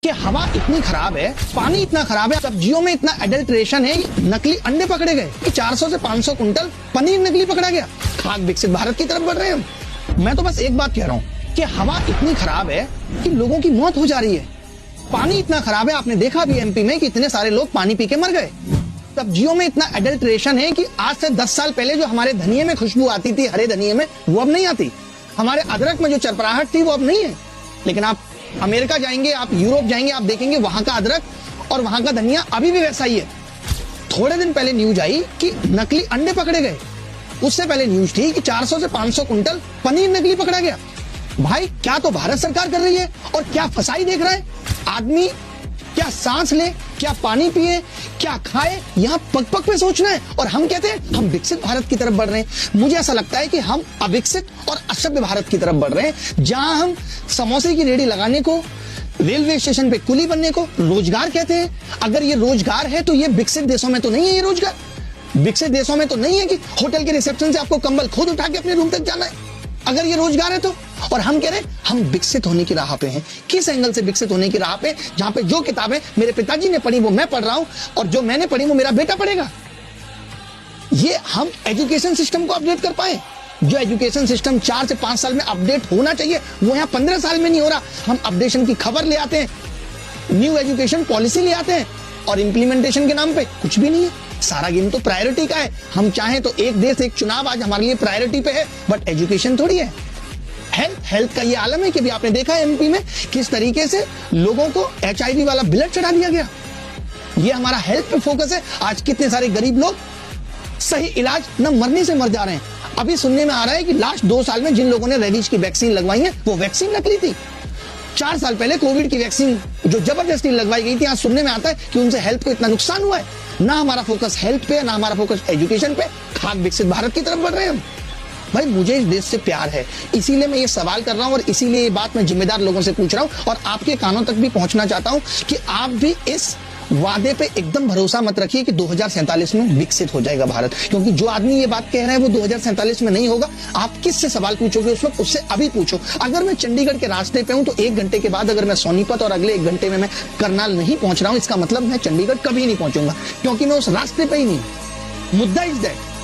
कि हवा इतनी खराब है, पानी इतना खराब है, सब्जियों में इतना एडल्ट्रेशन है, नकली अंडे पकड़े गए, 400 से 500 कुंटल पनीर नकली पकड़ा गया। खाक विकसित भारत की तरफ बढ़ रहे हैं हम। मैं तो बस एक बात कह रहा हूँ कि हवा इतनी खराब है कि लोगों की मौत हो जा रही है। पानी इतना खराब है, आपने देखा भी एमपी में कि इतने सारे लोग पानी पी के मर गए। सब्जियों में इतना एडल्ट्रेशन है कि आज से 10 साल पहले जो हमारे धनिये में खुशबू आती थी, हरे धनिये में, वो अब नहीं आती। हमारे अदरक में जो चरपराहट थी वो अब नहीं है। लेकिन आप अमेरिका जाएंगे, आप यूरोप जाएंगे, आप देखेंगे वहां का अदरक और वहां का धनिया अभी भी वैसा ही है। थोड़े दिन पहले न्यूज आई कि नकली अंडे पकड़े गए। उससे पहले न्यूज थी कि 400 से 500 कुंटल पनीर नकली पकड़ा गया। भाई क्या तो भारत सरकार कर रही है और क्या फसाई देख रहा है आदमी। क्या सांस ले, क्या पानी पिए, क्या खाए, यहाँ पग पग पे सोचना है। और हम कहते हैं हम विकसित भारत की तरफ बढ़ रहे हैं। मुझे ऐसा लगता है कि हम अविकसित और असभ्य भारत की तरफ बढ़ रहे हैं, जहां हम समोसे की रेडी लगाने को, रेलवे स्टेशन पे कुली बनने को रोजगार कहते हैं। अगर ये रोजगार है तो ये विकसित देशों में तो नहीं है। ये रोजगार विकसित देशों में तो नहीं है कि होटल के रिसेप्शन से आपको कंबल खुद उठा के अपने रूम तक जाना है। अगर ये रोजगार है तो, और हम कह रहे हैं हम विकसित होने की राह पे हैं। किस एंगल से विकसित होने की राह पे? जहां पे जो किताबें मेरे पिताजी ने पढ़ी वो मैं पढ़ रहा हूं, और जो मैंने पढ़ी वो मेरा बेटा पढ़ेगा। ये हम एजुकेशन सिस्टम को अपडेट कर पाए। जो एजुकेशन सिस्टम 4 से 5 साल में अपडेट होना चाहिए वो यहाँ 15 साल में नहीं हो रहा। हम अपडेशन की खबर ले आते हैं, न्यू एजुकेशन पॉलिसी ले आते हैं, और इंप्लीमेंटेशन के नाम पे कुछ भी नहीं है। सारा गेम तो प्रायोरिटी का है। हम चाहें तो एक देश एक चुनाव आज हमारे लिए प्रायोरिटी पे है, बट एजुकेशन थोड़ी है। हेल्थ का ये आलम है कि भी आपने देखा है एमपी में किस तरीके से लोगों को HIV वाला ब्लड चढ़ा दिया गया। ये हमारा हेल्थ पे फोकस है। आज कितने सारे गरीब लोग सही इलाज न मरने से मर जा रहे हैं। अभी सुनने में आ रहा है कि लास्ट 2 साल में जिन लोगों ने रेबीज की वैक्सीन लगवाई है वो वैक्सीन नकली थी। 4 साल पहले कोविड की वैक्सीन जो जबरदस्ती लगवाई गई थी, आज सुनने में आता है कि उनसे हेल्थ को इतना नुकसान हुआ है। ना हमारा फोकस हेल्थ पे है, ना हमारा फोकस एजुकेशन पे। खाक विकसित भारत की तरफ बढ़ रहे हैं हम। भाई मुझे इस देश से प्यार है, इसीलिए मैं ये सवाल कर रहा हूं, और इसीलिए ये बात मैं जिम्मेदार लोगों से पूछ रहा हूं, और आपके कानों तक भी पहुंचना चाहता हूं कि आप भी इस वादे पे एकदम भरोसा मत रखिए कि 2047 में विकसित हो जाएगा भारत। क्योंकि जो आदमी ये बात कह रहा है वो 2047 में नहीं होगा। आप किससे सवाल पूछोगे उस वक्त, उससे अभी पूछो। अगर मैं चंडीगढ़ के रास्ते पे हूं तो 1 घंटे के बाद अगर मैं सोनीपत और अगले 1 घंटे में मैं करनाल नहीं पहुंच रहा हूं, इसका मतलब मैं चंडीगढ़ कभी नहीं पहुंचूंगा, क्योंकि मैं उस रास्ते पे ही नहीं। मुद्दा इज दैट